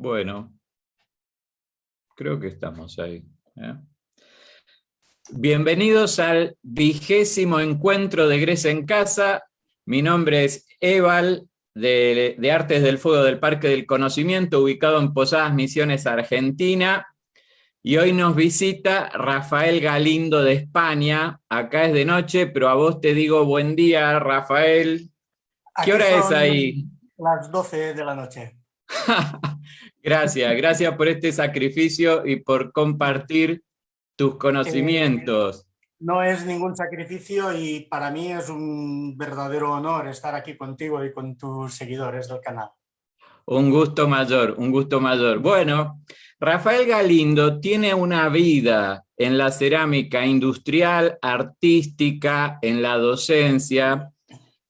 Bueno, creo que estamos ahí. ¿Eh? Bienvenidos al 20º encuentro de Grecia en Casa. Mi nombre es Eval, de Artes del Fuego del Parque del Conocimiento, ubicado en Posadas Misiones, Argentina. Y hoy nos visita Rafael Galindo de España. Acá es de noche, pero a vos te digo buen día, Rafael. ¿Qué Aquí hora es son ahí? las 12 de la noche. Gracias por este sacrificio y por compartir tus Eh, conocimientos. no es ningún sacrificio y para mí es un verdadero honor estar aquí contigo y con tus seguidores del canal. Un gusto mayor, un gusto mayor. Bueno, Rafael Galindo tiene una vida en la cerámica industrial, artística, en la docencia,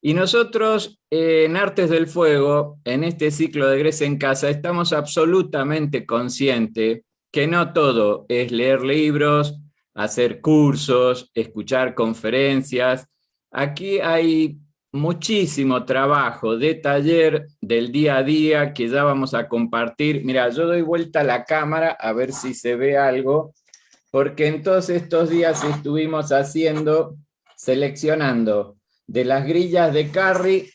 y nosotros en Artes del Fuego, en este ciclo de Grecia en Casa, estamos absolutamente conscientes que no todo es leer libros, hacer cursos, escuchar conferencias. Aquí hay muchísimo trabajo de taller del día a día que ya vamos a compartir. Mira, yo doy vuelta a la cámara a ver si se ve algo, porque en todos estos días estuvimos seleccionando de las grillas de Carry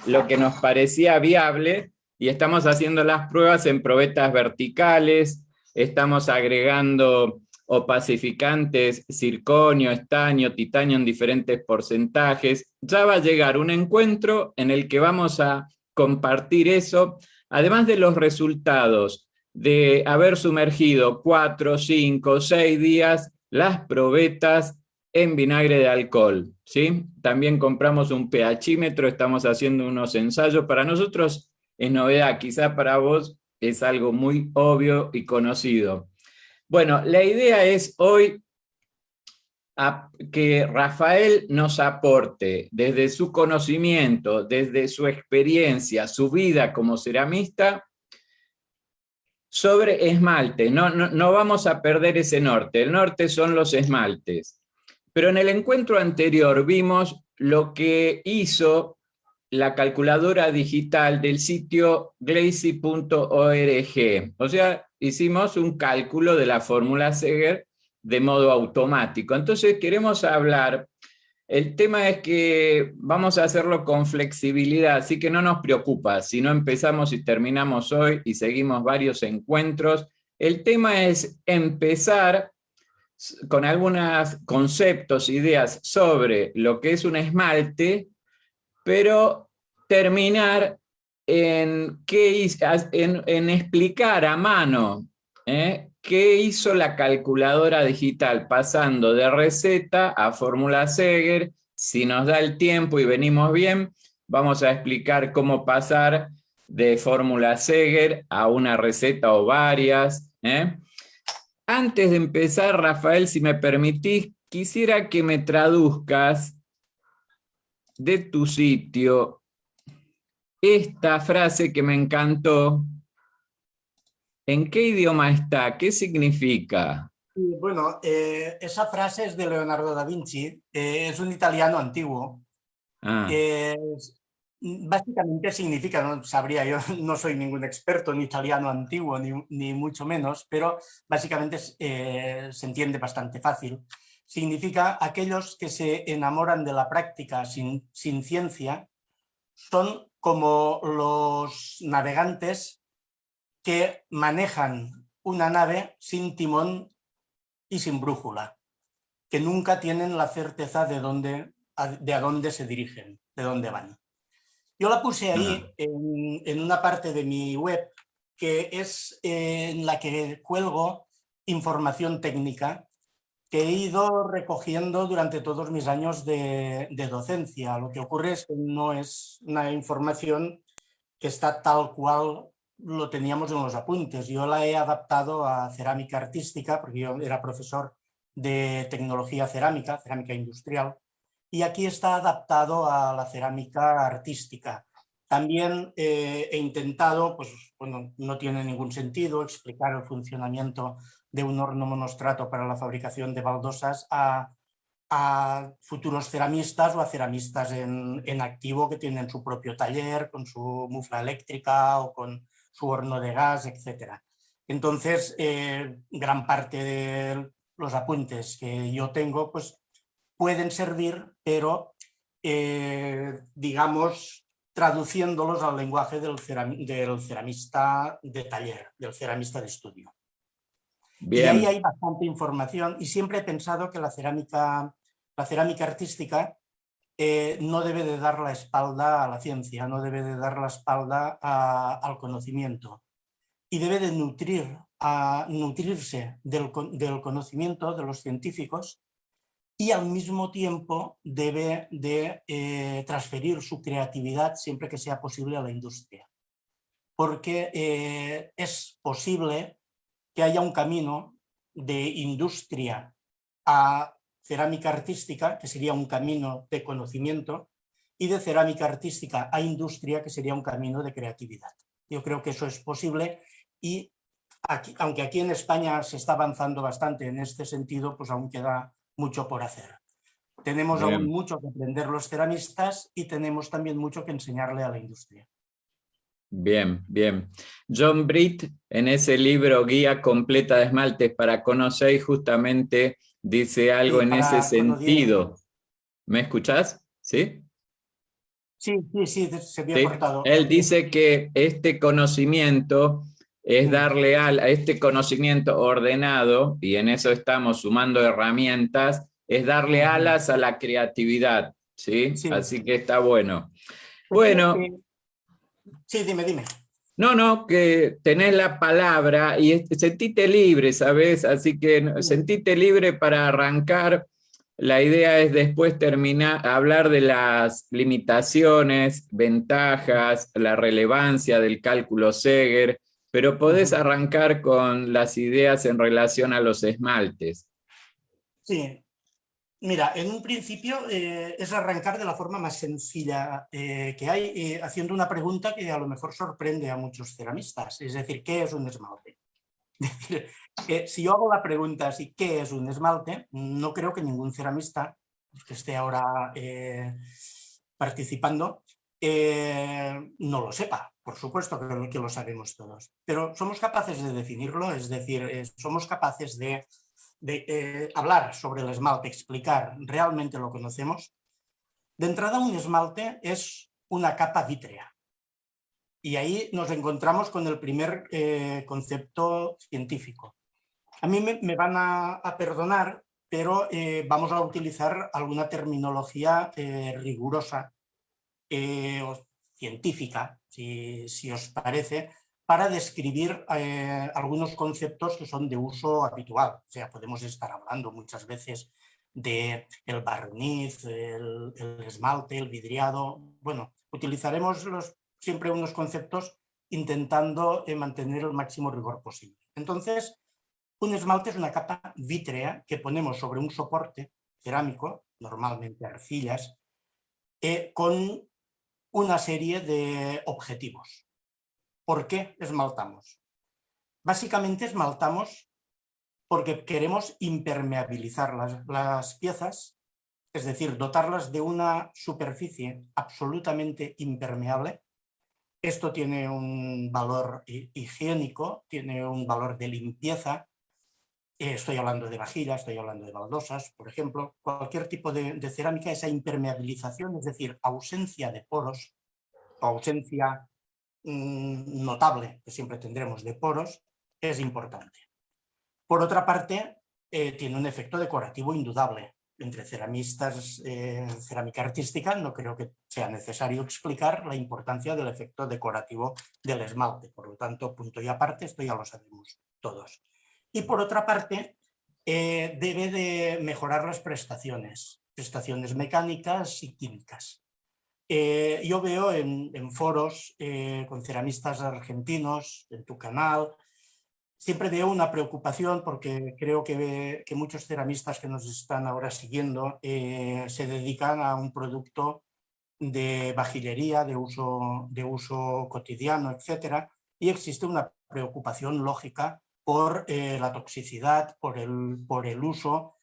lo que nos parecía viable y estamos haciendo las pruebas en probetas verticales, estamos agregando opacificantes, circonio, estaño, titanio en diferentes porcentajes. Ya va a llegar un encuentro en el que vamos a compartir eso, además de los resultados de haber sumergido 4, 5, 6 días las probetas en vinagre de alcohol, ¿sí? También compramos un pHímetro, estamos haciendo unos ensayos. Para nosotros es novedad, quizá para vos es algo muy obvio y conocido. Bueno, la idea es hoy que Rafael nos aporte desde su conocimiento, desde su experiencia, su vida como ceramista, sobre esmalte. No vamos a perder ese norte. El norte son los esmaltes. Pero en el encuentro anterior vimos lo que hizo la calculadora digital del sitio glazy.org. O sea, hicimos un cálculo de la fórmula Seger de modo automático. Entonces queremos hablar, el tema es que vamos a hacerlo con flexibilidad, así que no nos preocupa si no empezamos y terminamos hoy y seguimos varios encuentros. El tema es empezar con algunos conceptos, ideas sobre lo que es un esmalte, pero terminar en explicar a mano qué hizo la calculadora digital, pasando de receta a fórmula Seger. Si nos da el tiempo y venimos bien, vamos a explicar cómo pasar de fórmula Seger a una receta o varias. Antes de empezar, Rafael, si me permitís, quisiera que me traduzcas de tu sitio esta frase que me encantó. ¿En qué idioma está? ¿Qué significa? Y bueno, esa frase es de Leonardo da Vinci, es un italiano antiguo. Ah, Básicamente significa, no sabría, yo no soy ningún experto en italiano antiguo, ni mucho menos, pero básicamente se entiende bastante fácil. Significa aquellos que se enamoran de la práctica sin ciencia son como los navegantes que manejan una nave sin timón y sin brújula, que nunca tienen la certeza de a dónde se dirigen, de dónde van. Yo la puse ah, ahí en una parte de mi web que es en la que cuelgo información técnica que he ido recogiendo durante todos mis años de docencia. Lo que ocurre es que no es una información que está tal cual lo teníamos en los apuntes. Yo la he adaptado a cerámica artística, porque yo era profesor de tecnología cerámica, cerámica industrial, y aquí está adaptado a la cerámica artística. También he intentado, pues bueno, no tiene ningún sentido explicar el funcionamiento de un horno monostrato para la fabricación de baldosas a futuros ceramistas o a ceramistas en activo que tienen su propio taller con su mufla eléctrica o con su horno de gas, etc. Entonces, gran parte de los apuntes que yo tengo pues, pueden servir, pero digamos, traduciéndolos al lenguaje del ceramista de taller, del ceramista de estudio. Y ahí Bien, hay bastante información y siempre he pensado que la cerámica artística no debe de dar la espalda a la ciencia, no debe de dar la espalda al conocimiento y debe de nutrirse del conocimiento de los científicos y al mismo tiempo debe de transferir su creatividad siempre que sea posible a la industria. Porque es posible que haya un camino de industria a cerámica artística, que sería un camino de conocimiento, y de cerámica artística a industria, que sería un camino de creatividad. Yo creo que eso es posible y aunque aquí en España se está avanzando bastante en este sentido, pues aún queda mucho por hacer. Tenemos aún bien. mucho que aprender los ceramistas y tenemos también mucho que enseñarle a la industria. Bien, bien. John Britt, en ese libro Guía Completa de Esmaltes para Conocer, justamente dice algo Sí, en ese para sentido. ¿Me escuchás? ¿Sí? Sí, sí, sí, se había Sí. cortado. Él dice que este conocimiento es darle a este conocimiento ordenado, y en eso estamos sumando herramientas, es darle alas a la creatividad, ¿sí? Sí, Así que está bueno. es que, Bueno. sí, dime, dime. No, no, que tenés la palabra y sentite libre, ¿sabes? Así que Sí, sentite libre para arrancar. La idea es después terminar, hablar de las limitaciones, ventajas, la relevancia del cálculo Seger, pero podés arrancar con las ideas en relación a los esmaltes. sí. Mira, en un principio es arrancar de la forma más sencilla que hay, haciendo una pregunta que a lo mejor sorprende a muchos ceramistas, es decir, ¿qué es un esmalte? Es decir, si yo hago la pregunta así, ¿qué es un esmalte? No creo que ningún ceramista que esté ahora participando no lo sepa. Por supuesto que lo sabemos todos, pero somos capaces de definirlo, es decir, somos capaces de hablar sobre el esmalte, explicar realmente lo conocemos. De entrada, un esmalte es una capa vítrea. Y ahí nos encontramos con el primer concepto científico. A mí me van a perdonar, pero vamos a utilizar alguna terminología rigurosa o científica, si os parece, para describir algunos conceptos que son de uso habitual. O sea, podemos estar hablando muchas veces de el barniz, el esmalte, el vidriado. Bueno, utilizaremos siempre unos conceptos intentando mantener el máximo rigor posible. Entonces, un esmalte es una capa vítrea que ponemos sobre un soporte cerámico, normalmente arcillas, con una serie de objetivos. ¿Por qué esmaltamos? Básicamente esmaltamos porque queremos impermeabilizar las piezas, es decir, dotarlas de una superficie absolutamente impermeable. Esto tiene un valor higiénico, tiene un valor de limpieza. Estoy hablando de vajillas, estoy hablando de baldosas, por ejemplo. Cualquier tipo de cerámica, esa impermeabilización, es decir, ausencia de poros, o ausencia notable que siempre tendremos de poros, es importante. Por otra parte, tiene un efecto decorativo indudable. Entre ceramistas, cerámica artística, no creo que sea necesario explicar la importancia del efecto decorativo del esmalte. Por lo tanto, punto y aparte, esto ya lo sabemos todos. Y por otra parte, debe de mejorar las prestaciones mecánicas y químicas. Yo veo en foros con ceramistas argentinos, en tu canal, siempre veo una preocupación porque creo que muchos ceramistas que nos están ahora siguiendo se dedican a un producto de vajillería, de uso cotidiano, etc. Y existe una preocupación lógica por la toxicidad, por el uso,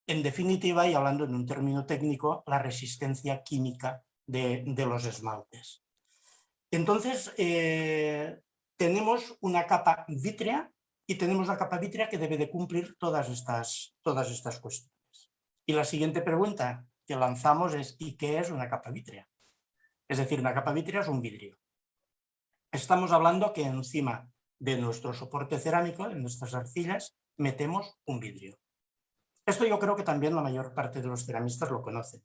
en definitiva, y hablando en un término técnico, la resistencia química de los esmaltes. Entonces, tenemos una capa vítrea y tenemos la capa vítrea que debe de cumplir todas estas cuestiones. Y la siguiente pregunta que lanzamos es, ¿y qué es una capa vítrea? Es decir, una capa vítrea es un vidrio. Estamos hablando que encima de nuestro soporte cerámico, en nuestras arcillas, metemos un vidrio. Esto yo creo que también la mayor parte de los ceramistas lo conocen.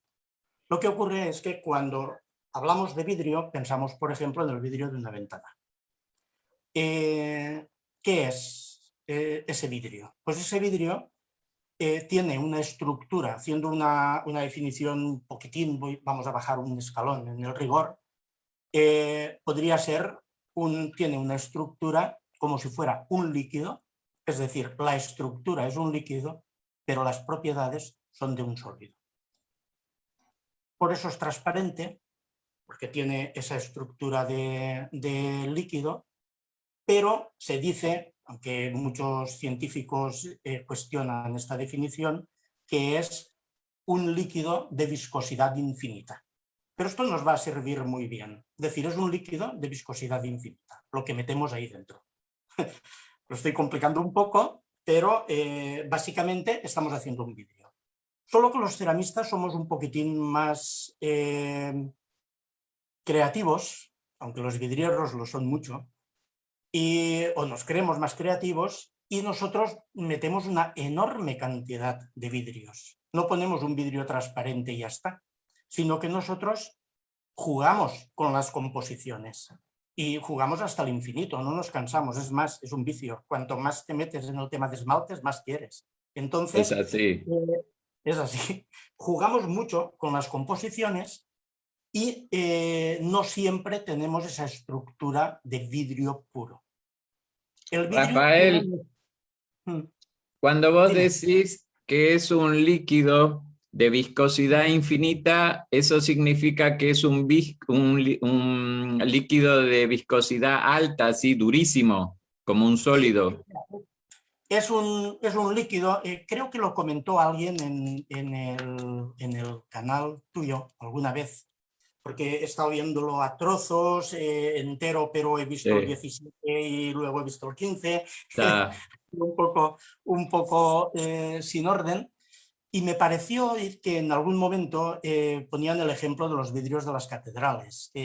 Lo que ocurre es que cuando hablamos de vidrio, pensamos, por ejemplo, en el vidrio de una ventana. ¿Qué es ese vidrio? Pues ese vidrio tiene una estructura, haciendo una definición un poquitín, vamos a bajar un escalón en el rigor, podría ser, tiene una estructura como si fuera un líquido, es decir, la estructura es un líquido, pero las propiedades son de un sólido. Por eso es transparente, porque tiene esa estructura de líquido, pero se dice, aunque muchos científicos cuestionan esta definición, que es un líquido de viscosidad infinita. Pero esto nos va a servir muy bien. Es decir, es un líquido de viscosidad infinita, lo que metemos ahí dentro. Lo estoy complicando un poco, pero básicamente estamos haciendo un vidrio. Solo que los ceramistas somos un poquitín más creativos, aunque los vidrieros lo son mucho, o nos creemos más creativos, y nosotros metemos una enorme cantidad de vidrios. No ponemos un vidrio transparente y ya está, sino que nosotros jugamos con las composiciones y jugamos hasta el infinito, no nos cansamos, es más, es un vicio. Cuanto más te metes en el tema de esmaltes, más quieres. Es Entonces, así. es así. Jugamos mucho con las composiciones y no siempre tenemos esa estructura de vidrio puro. El vidrio tiene... Rafael, cuando vos Dime. decís que es un líquido de viscosidad infinita, eso significa que es un líquido de viscosidad alta, así durísimo, como un Sí, sólido. es un líquido, creo que lo comentó alguien en el canal tuyo alguna vez, porque he estado viéndolo a trozos, entero, pero he visto el Sí, 17 y luego he visto el 15, está, un poco sin orden. Y me pareció que en algún momento ponían el ejemplo de los vidrios de las catedrales. Yo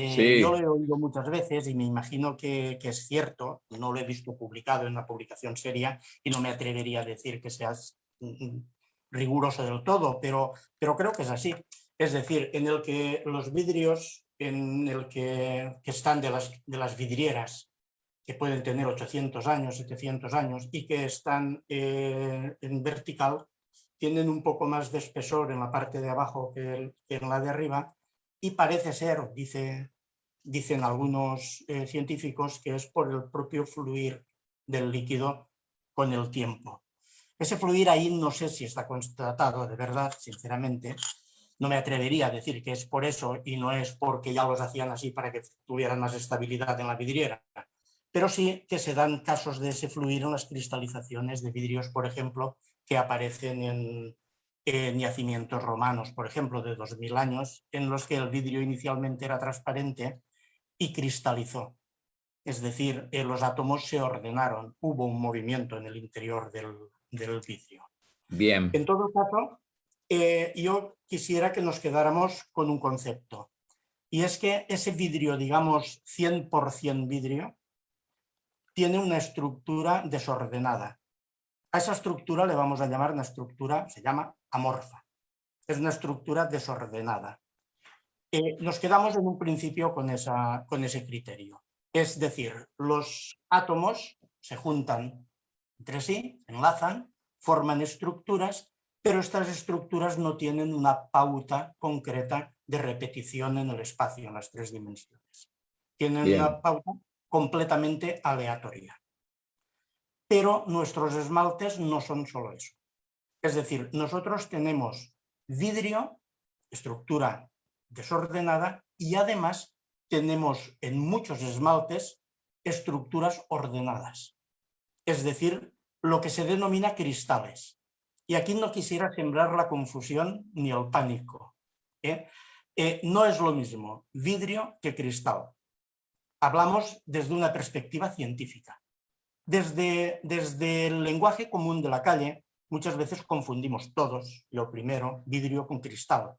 lo sí, he oído muchas veces y me imagino que es cierto, no lo he visto publicado en una publicación seria y no me atrevería a decir que seas riguroso del todo, pero creo que es así. Es decir, en el que los vidrios que están de las vidrieras, que pueden tener 800 años, 700 años y que están en vertical, tienen un poco más de espesor en la parte de abajo que en la de arriba y parece ser, dicen algunos científicos, que es por el propio fluir del líquido con el tiempo. Ese fluir ahí no sé si está constatado de verdad, sinceramente. No me atrevería a decir que es por eso y no es porque ya los hacían así para que tuvieran más estabilidad en la vidriera. Pero sí que se dan casos de ese fluir en las cristalizaciones de vidrios, por ejemplo, que aparecen en yacimientos romanos, por ejemplo, de 2000 años, en los que el vidrio inicialmente era transparente y cristalizó. Es decir, los átomos se ordenaron, hubo un movimiento en el interior del vidrio. bien. En todo caso, yo quisiera que nos quedáramos con un concepto, y es que ese vidrio, digamos 100% vidrio, tiene una estructura desordenada. A esa estructura le vamos a llamar una estructura, se llama amorfa. Es una estructura desordenada. Nos quedamos en un principio con ese criterio. Es decir, los átomos se juntan entre sí, enlazan, forman estructuras, pero estas estructuras no tienen una pauta concreta de repetición en el espacio, en las 3 dimensiones. Tienen una Bien, pauta completamente aleatoria. Pero nuestros esmaltes no son solo eso. Es decir, nosotros tenemos vidrio, estructura desordenada, y además tenemos en muchos esmaltes estructuras ordenadas. Es decir, lo que se denomina cristales. Y aquí no quisiera sembrar la confusión ni el pánico. No es lo mismo vidrio que cristal. hablamos desde una perspectiva científica. Desde el lenguaje común de la calle, muchas veces confundimos todos, lo primero, vidrio con cristal.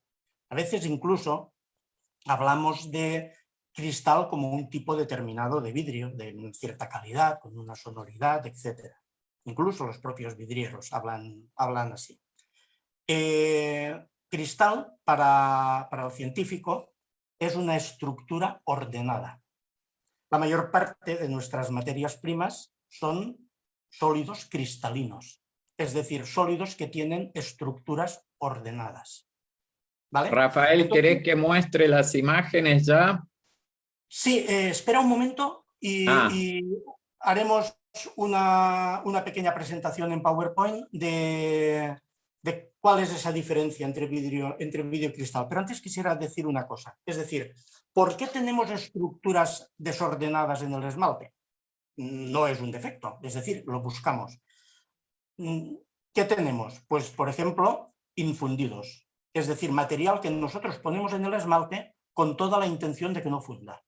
A veces incluso hablamos de cristal como un tipo determinado de vidrio, de cierta calidad, con una sonoridad, etc. Incluso los propios vidrieros hablan así. Cristal, para el científico, es una estructura ordenada. La mayor parte de nuestras materias primas son sólidos cristalinos, es decir, sólidos que tienen estructuras ordenadas. ¿Vale? Rafael, Entonces, ¿querés que muestre las imágenes ya? sí, espera un momento y haremos una pequeña presentación en PowerPoint de cuál es esa diferencia entre vidrio y cristal. Pero antes quisiera decir una cosa, es decir, ¿por qué tenemos estructuras desordenadas en el esmalte? No es un defecto, es decir, lo buscamos. ¿Qué tenemos? Pues, por ejemplo, infundidos, es decir, material que nosotros ponemos en el esmalte con toda la intención de que no funda.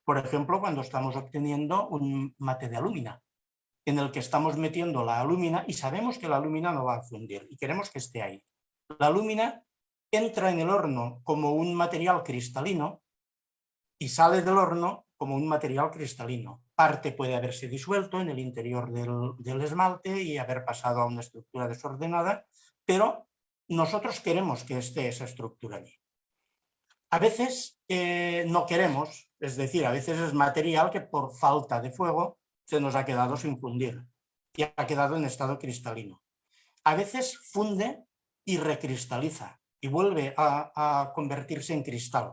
Por ejemplo, cuando estamos obteniendo un mate de alúmina, en el que estamos metiendo la alúmina y sabemos que la alúmina no va a fundir y queremos que esté ahí. La alúmina entra en el horno como un material cristalino y sale del horno como un material cristalino. Parte puede haberse disuelto en el interior del esmalte y haber pasado a una estructura desordenada, pero nosotros queremos que esté esa estructura allí. A veces no queremos, es decir, a veces es material que por falta de fuego se nos ha quedado sin fundir y ha quedado en estado cristalino. A veces funde y recristaliza y vuelve a convertirse en cristal.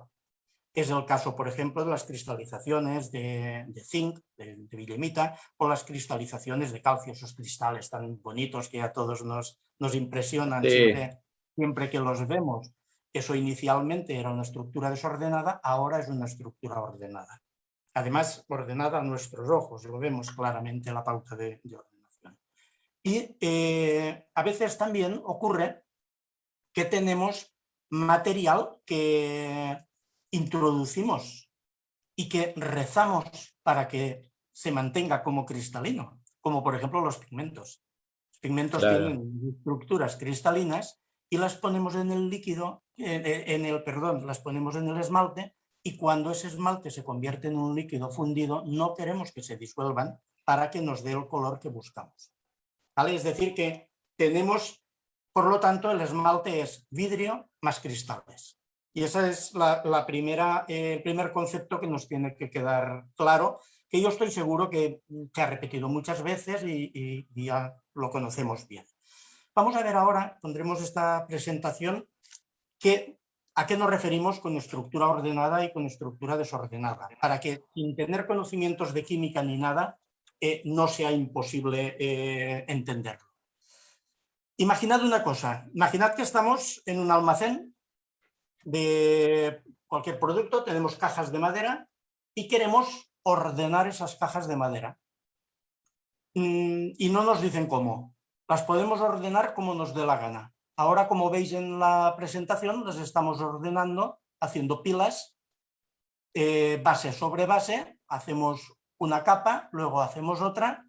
Es el caso, por ejemplo, de las cristalizaciones de zinc, de willemita, o las cristalizaciones de calcio, esos cristales tan bonitos que a todos nos impresionan siempre que los vemos. Eso inicialmente era una estructura desordenada, ahora es una estructura ordenada. Además, ordenada a nuestros ojos, lo vemos claramente en la pauta de ordenación. Y a veces también ocurre que tenemos material que introducimos y que rezamos para que se mantenga como cristalino, como por ejemplo los pigmentos. Los pigmentos tienen estructuras cristalinas y las ponemos en el líquido, las ponemos en el esmalte, y cuando ese esmalte se convierte en un líquido fundido, no queremos que se disuelvan para que nos dé el color que buscamos. ¿Vale? Es decir, que tenemos, por lo tanto, el esmalte es vidrio más cristales. Y ese es el primer concepto que nos tiene que quedar claro, que yo estoy seguro que se ha repetido muchas veces y ya lo conocemos bien. Vamos a ver ahora, pondremos esta presentación, a qué nos referimos con estructura ordenada y con estructura desordenada, para que sin tener conocimientos de química ni nada, no sea imposible entenderlo. Imaginad una cosa, imaginad que estamos en un almacén de cualquier producto, tenemos cajas de madera y queremos ordenar esas cajas de madera. Y no nos dicen cómo. Las podemos ordenar como nos dé la gana. Ahora, como veis en la presentación, las estamos ordenando haciendo pilas, base sobre base, hacemos una capa, luego hacemos otra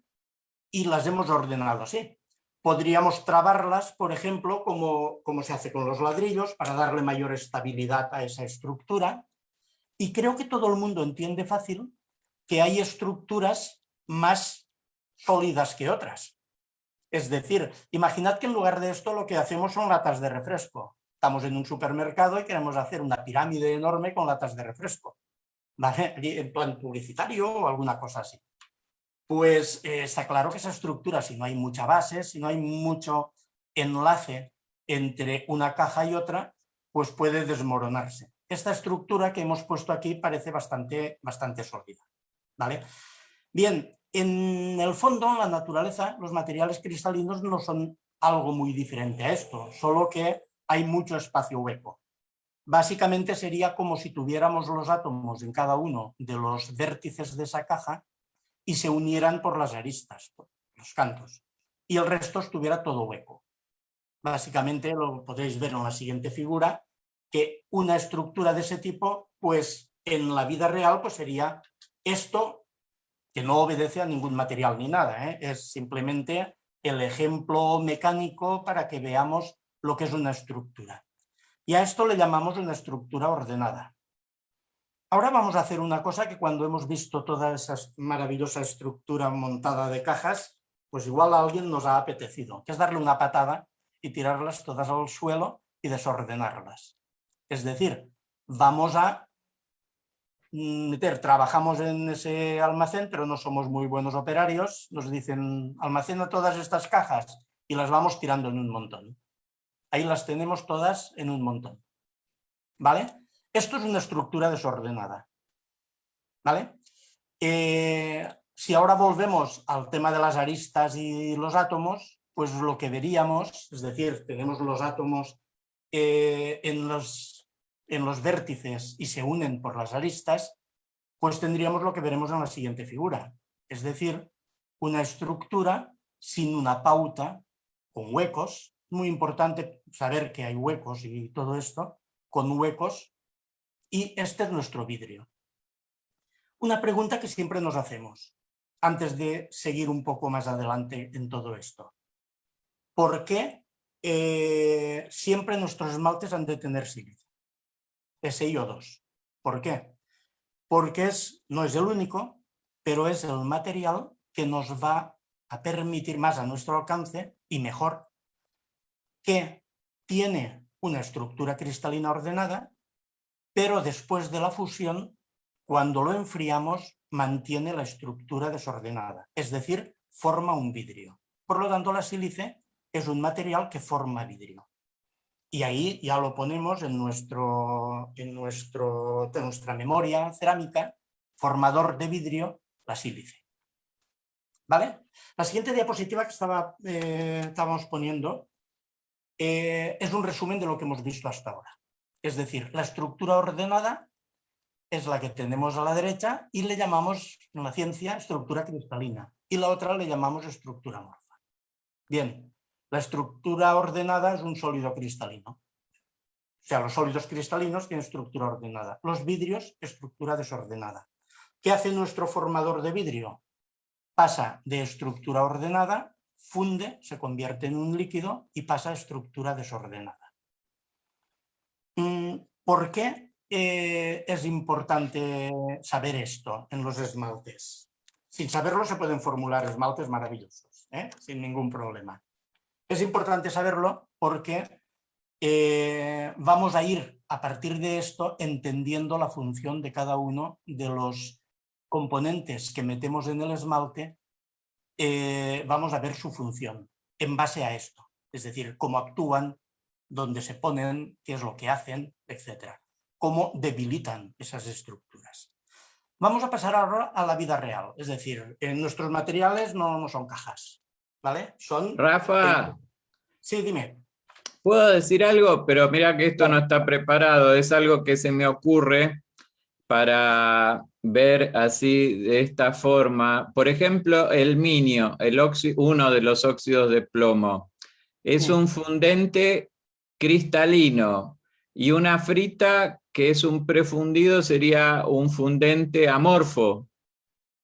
y las hemos ordenado así. Podríamos trabarlas, por ejemplo, como se hace con los ladrillos, para darle mayor estabilidad a esa estructura. Y creo que todo el mundo entiende fácil que hay estructuras más sólidas que otras. Es decir, imaginad que en lugar de esto lo que hacemos son latas de refresco. Estamos en un supermercado y queremos hacer una pirámide enorme con latas de refresco, ¿vale? En plan publicitario o alguna cosa así. Pues está claro que esa estructura, si no hay mucha base, si no hay mucho enlace entre una caja y otra, pues puede desmoronarse. Esta estructura que hemos puesto aquí parece bastante sólida, ¿vale? Bien, en el fondo, en la naturaleza, los materiales cristalinos no son algo muy diferente a esto, solo que hay mucho espacio hueco. Básicamente sería como si tuviéramos los átomos en cada uno de los vértices de esa caja y se unieran por las aristas, por los cantos, y el resto estuviera todo hueco. Básicamente lo podréis ver en la siguiente figura, que una estructura de ese tipo, pues en la vida real, pues sería Esto que no obedece a ningún material ni nada, es simplemente el ejemplo mecánico para que veamos lo que es una estructura. Y a esto le llamamos una estructura ordenada. Ahora vamos a hacer una cosa que cuando hemos visto toda esa maravillosa estructura montada de cajas, pues igual a alguien nos ha apetecido, que es darle una patada y tirarlas todas al suelo y desordenarlas. Es decir, vamos a trabajamos en ese almacén, pero no somos muy buenos operarios, nos dicen, almacena todas estas cajas y las vamos tirando en un montón. Ahí las tenemos todas en un montón. ¿Vale? Esto es una estructura desordenada. ¿Vale? Si ahora volvemos al tema de las aristas y los átomos, pues lo que veríamos, es decir, tenemos los átomos en los vértices y se unen por las aristas, pues tendríamos lo que veremos en la siguiente figura. Es decir, una estructura sin una pauta, con huecos. Muy importante saber que hay huecos y todo esto, con huecos, y este es nuestro vidrio. Una pregunta que siempre nos hacemos, antes de seguir un poco más adelante en todo esto. ¿Por qué siempre nuestros esmaltes han de tener sílice? SiO2. ¿Por qué? Porque no es el único, pero es el material que nos va a permitir más a nuestro alcance y mejor, que tiene una estructura cristalina ordenada, pero después de la fusión, cuando lo enfriamos, mantiene la estructura desordenada, es decir, forma un vidrio. Por lo tanto, la sílice es un material que forma vidrio. Y ahí ya lo ponemos en nuestra memoria cerámica, formador de vidrio, la sílice. ¿Vale? La siguiente diapositiva que estábamos poniendo es un resumen de lo que hemos visto hasta ahora. Es decir, la estructura ordenada es la que tenemos a la derecha y le llamamos en la ciencia estructura cristalina y la otra le llamamos estructura amorfa. Bien, la estructura ordenada es un sólido cristalino. O sea, los sólidos cristalinos tienen estructura ordenada. Los vidrios, estructura desordenada. ¿Qué hace nuestro formador de vidrio? Pasa de estructura ordenada, funde, se convierte en un líquido y pasa a estructura desordenada. ¿Por qué es importante saber esto en los esmaltes? Sin saberlo se pueden formular esmaltes maravillosos, sin ningún problema. Es importante saberlo porque vamos a ir a partir de esto entendiendo la función de cada uno de los componentes que metemos en el esmalte. Vamos a ver su función en base a esto, es decir, cómo actúan, dónde se ponen, qué es lo que hacen, etcétera, cómo debilitan esas estructuras. Vamos a pasar ahora a la vida real, es decir, nuestros materiales no son cajas, ¿vale? Son... Rafa, Sí, dime. ¿puedo decir algo? Pero mira que esto no está preparado, es algo que se me ocurre para ver así de esta forma. Por ejemplo, el minio, uno de los óxidos de plomo, es un fundente cristalino y una frita que es un prefundido sería un fundente amorfo.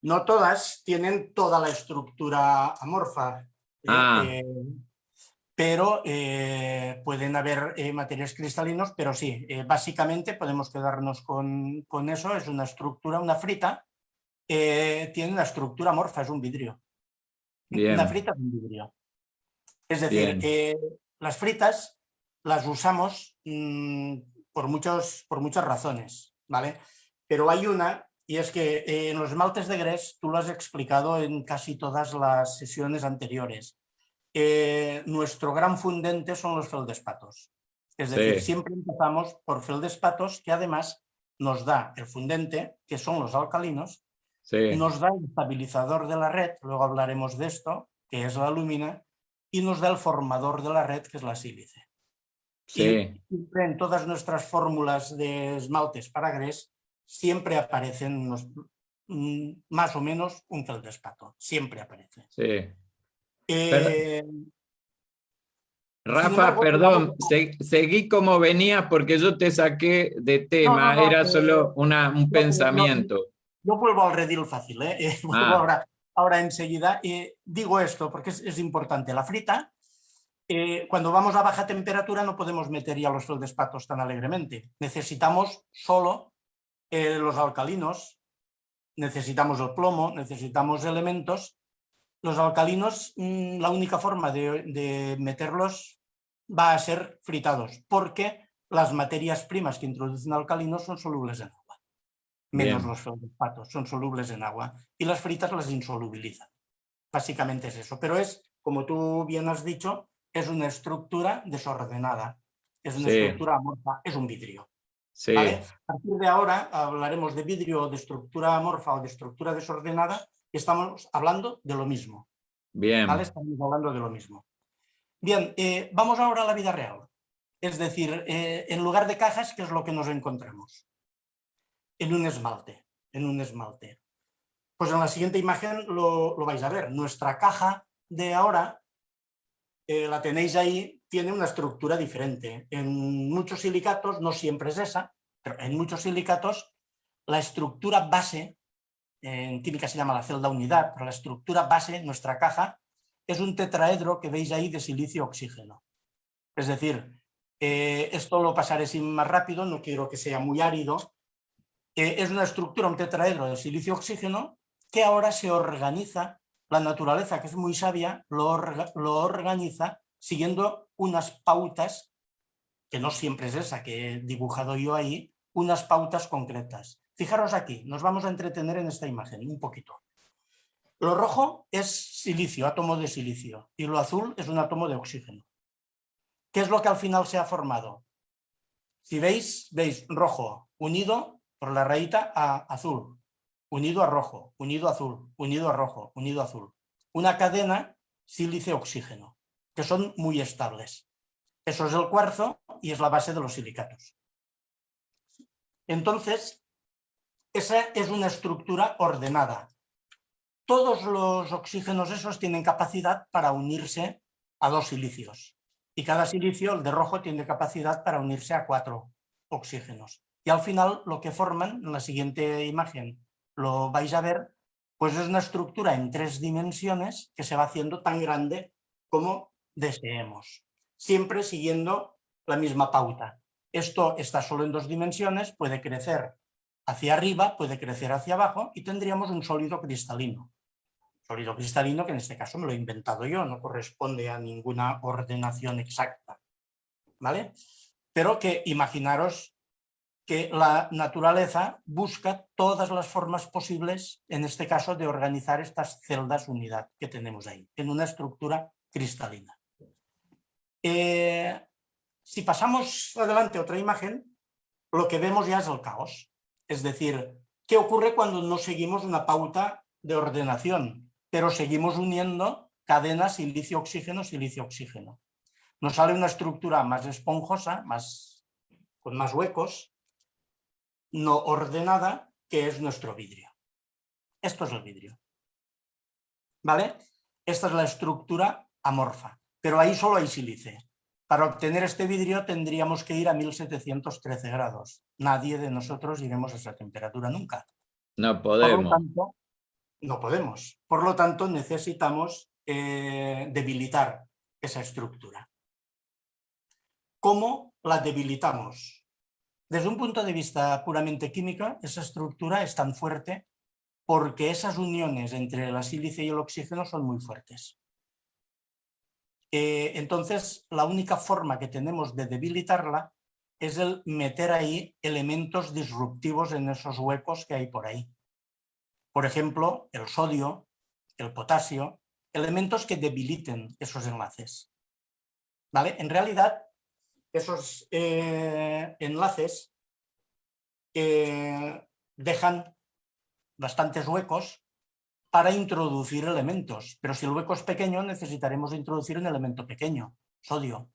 No todas tienen toda la estructura amorfa, pero pueden haber materiales cristalinos, pero sí, básicamente podemos quedarnos con eso, es una estructura, una frita, tiene una estructura amorfa, es un vidrio. Bien. Una frita es un vidrio. Es decir, las fritas las usamos por muchas razones, ¿vale? Pero hay una, y es que en los esmaltes de grés, tú lo has explicado en casi todas las sesiones anteriores, nuestro gran fundente son los feldespatos. Es decir, siempre empezamos por feldespatos, que además nos da el fundente, que son los alcalinos, nos da el estabilizador de la red, luego hablaremos de esto, que es la alúmina, y nos da el formador de la red, que es la sílice. Y siempre en todas nuestras fórmulas de esmaltes para grés, siempre aparecen más o menos un feldespato, siempre aparece. Rafa, embargo, perdón, seguí como venía porque yo te saqué de tema, era solo un pensamiento. yo vuelvo al redil fácil, ¿eh? Vuelvo Ah, ahora enseguida. Digo esto porque es importante. La frita, cuando vamos a baja temperatura no podemos meter ya los feldespatos tan alegremente. Necesitamos solo los alcalinos, necesitamos el plomo, necesitamos elementos. Los alcalinos, la única forma de meterlos va a ser fritados, porque las materias primas que introducen alcalinos son solubles en agua, menos bien, los feldespatos, son solubles en agua, y las fritas las insolubilizan. Básicamente es eso, pero es, como tú bien has dicho, es una estructura desordenada, es una sí, estructura amorfa, es un vidrio. ¿Vale? sí, A partir de ahora hablaremos de vidrio de estructura amorfa o de estructura desordenada y estamos hablando de lo mismo. ¿Vale? bien, Estamos hablando de lo mismo. Bien, vamos ahora a la vida real. Es decir, en lugar de cajas, ¿qué es lo que nos encontramos? En un esmalte, en un esmalte. Pues en la siguiente imagen lo vais a ver. Nuestra caja de ahora, la tenéis ahí, tiene una estructura diferente. En muchos silicatos, no siempre es esa, pero en muchos silicatos la estructura base, en química se llama la celda unidad, pero la estructura base, nuestra caja, es un tetraedro que veis ahí de silicio-oxígeno. Es decir, esto lo pasaré sin más rápido, no quiero que sea muy árido. Es una estructura, un tetraedro de silicio-oxígeno que ahora se organiza, la naturaleza, que es muy sabia, lo organiza siguiendo unas pautas, que no siempre es esa que he dibujado yo ahí, unas pautas concretas. Fijaros aquí, nos vamos a entretener en esta imagen un poquito. Lo rojo es silicio, átomo de silicio, y lo azul es un átomo de oxígeno. ¿Qué es lo que al final se ha formado? Si veis rojo unido por la rayita a azul, unido a rojo, unido a azul, unido a rojo, unido a azul. Una cadena sílice-oxígeno, que son muy estables. Eso es el cuarzo y es la base de los silicatos. Entonces, esa es una estructura ordenada. Todos los oxígenos esos tienen capacidad para unirse a dos silicios. Y cada silicio, el de rojo, tiene capacidad para unirse a 4 oxígenos. Y al final lo que forman, en la siguiente imagen lo vais a ver, pues es una estructura en 3 dimensiones que se va haciendo tan grande como deseemos, siempre siguiendo la misma pauta. Esto está solo en 2 dimensiones, puede crecer hacia arriba, puede crecer hacia abajo y tendríamos un sólido cristalino. Sólido cristalino que en este caso me lo he inventado yo, no corresponde a ninguna ordenación exacta, ¿vale? Pero que imaginaros que la naturaleza busca todas las formas posibles, en este caso, de organizar estas celdas unidad que tenemos ahí, en una estructura cristalina. Si pasamos adelante a otra imagen, lo que vemos ya es el caos. Es decir, ¿qué ocurre cuando no seguimos una pauta de ordenación, pero seguimos uniendo cadenas silicio-oxígeno, silicio-oxígeno? Nos sale una estructura más esponjosa, con más huecos, no ordenada, que es nuestro vidrio. Esto es el vidrio. ¿Vale? Esta es la estructura amorfa, pero ahí solo hay sílice. Para obtener este vidrio tendríamos que ir a 1713 grados. Nadie de nosotros iremos a esa temperatura nunca. no Por lo podemos. tanto, no podemos. Por lo tanto, necesitamos debilitar esa estructura. ¿Cómo la debilitamos? Desde un punto de vista puramente químico, esa estructura es tan fuerte porque esas uniones entre la sílice y el oxígeno son muy fuertes. Entonces, la única forma que tenemos de debilitarla es el meter ahí elementos disruptivos en esos huecos que hay por ahí. Por ejemplo, el sodio, el potasio, elementos que debiliten esos enlaces. ¿Vale? En realidad, esos enlaces dejan bastantes huecos para introducir elementos, pero si el hueco es pequeño necesitaremos introducir un elemento pequeño, sodio.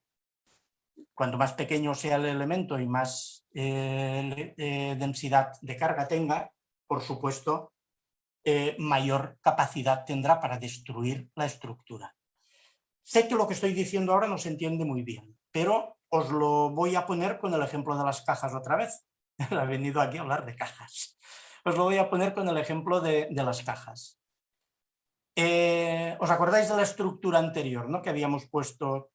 Cuanto más pequeño sea el elemento y más densidad de carga tenga, por supuesto, mayor capacidad tendrá para destruir la estructura. Sé que lo que estoy diciendo ahora no se entiende muy bien, pero os lo voy a poner con el ejemplo de las cajas otra vez. He venido aquí a hablar de cajas. Os lo voy a poner con el ejemplo de las cajas. ¿Os acordáis de la estructura anterior, ¿no? Que habíamos puesto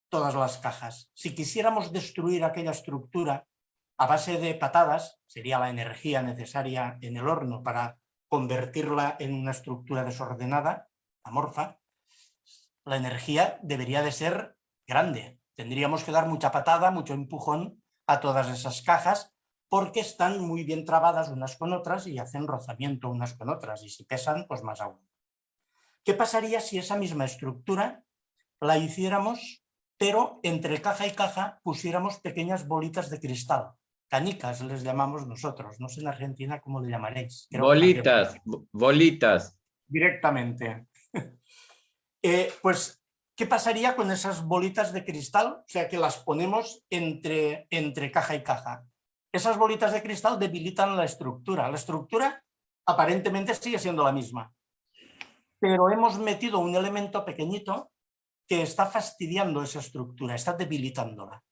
todas las cajas? Si quisiéramos destruir aquella estructura a base de patadas, sería la energía necesaria en el horno para convertirla en una estructura desordenada, amorfa. La energía debería de ser grande. Tendríamos que dar mucha patada, mucho empujón a todas esas cajas porque están muy bien trabadas unas con otras y hacen rozamiento unas con otras, y si pesan, pues más aún. ¿Qué pasaría si esa misma estructura la hiciéramos, pero entre caja y caja pusiéramos pequeñas bolitas de cristal? Canicas les llamamos nosotros, no sé en Argentina cómo le llamaréis. Creo que también. Bolitas, bolitas. Directamente. Pues, ¿qué pasaría con esas bolitas de cristal? O sea, que las ponemos entre caja y caja. Esas bolitas de cristal debilitan la estructura. La estructura aparentemente sigue siendo la misma, pero hemos metido un elemento pequeñito que está fastidiando esa estructura, está debilitándola.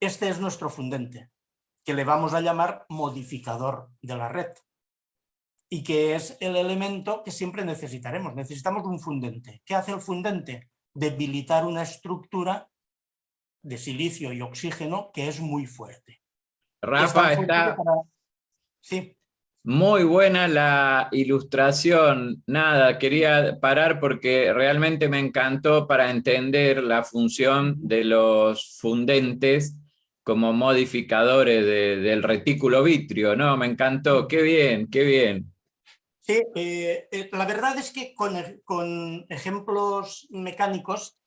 Este es nuestro fundente, que le vamos a llamar modificador de la red, y que es el elemento que siempre necesitaremos. Necesitamos un fundente. ¿Qué hace el fundente? Debilitar una estructura de silicio y oxígeno que es muy fuerte. Es tan Rafa, fuerte que está para... Sí. muy buena la ilustración. Nada, quería parar porque realmente me encantó para entender la función de los fundentes como modificadores del retículo vitrio, ¿no? Me encantó, qué bien, qué bien. Sí, la verdad es que con ejemplos mecánicos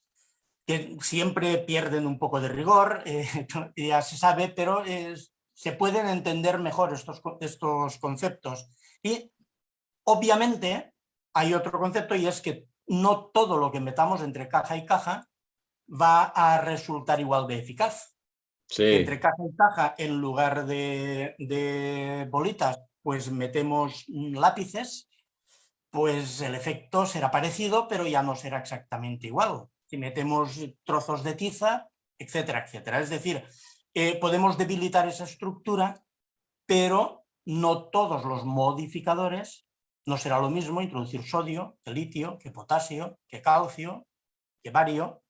que siempre pierden un poco de rigor, ya se sabe, pero se pueden entender mejor estos conceptos. Y obviamente hay otro concepto, y es que no todo lo que metamos entre caja y caja va a resultar igual de eficaz. Si Sí. entre caja y caja, en lugar de bolitas, pues metemos lápices, pues el efecto será parecido, pero ya no será exactamente igual. Si metemos trozos de tiza, etcétera, etcétera. Es decir, podemos debilitar esa estructura, pero no todos los modificadores, no será lo mismo introducir sodio, que litio, que potasio, que calcio, que bario.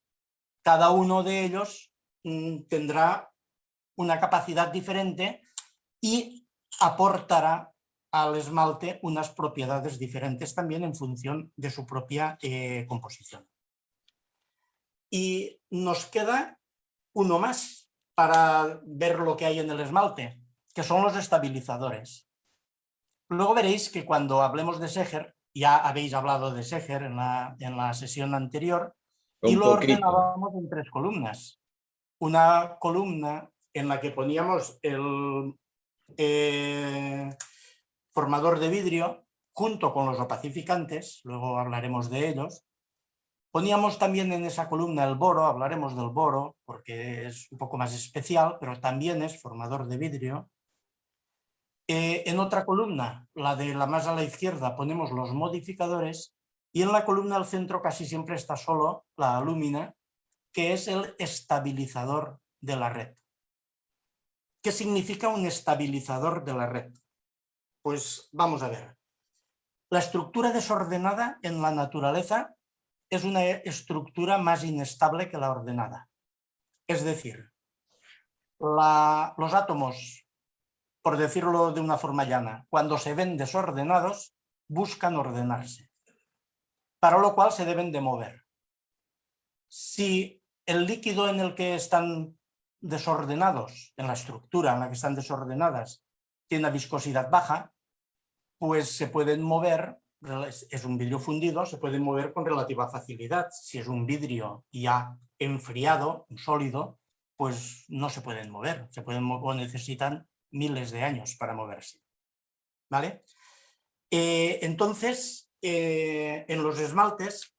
Cada uno de ellos tendrá una capacidad diferente y aportará al esmalte unas propiedades diferentes también en función de su propia composición. Y nos queda uno más para ver lo que hay en el esmalte, que son los estabilizadores. Luego veréis que cuando hablemos de Seger, ya habéis hablado de Seger en la sesión anterior, y Un lo poquito. ordenábamos en tres columnas. Una columna en la que poníamos el formador de vidrio junto con los opacificantes, luego hablaremos de ellos. Poníamos también en esa columna el boro, hablaremos del boro porque es un poco más especial, pero también es formador de vidrio. En otra columna, la de la más a la izquierda, ponemos los modificadores, y en la columna al centro casi siempre está solo la alúmina, que es el estabilizador de la red. ¿Qué significa un estabilizador de la red? Pues vamos a ver. La estructura desordenada en la naturaleza es una estructura más inestable que la ordenada. Es decir, los átomos, por decirlo de una forma llana, cuando se ven desordenados, buscan ordenarse, para lo cual se deben de mover. Si el líquido en el que están desordenados, en la estructura en la que están desordenadas, tiene una viscosidad baja, pues se pueden mover, es un vidrio fundido, se pueden mover con relativa facilidad. Si es un vidrio ya enfriado, un sólido, pues no se pueden mover, o necesitan miles de años para moverse. ¿Vale? Entonces, en los esmaltes,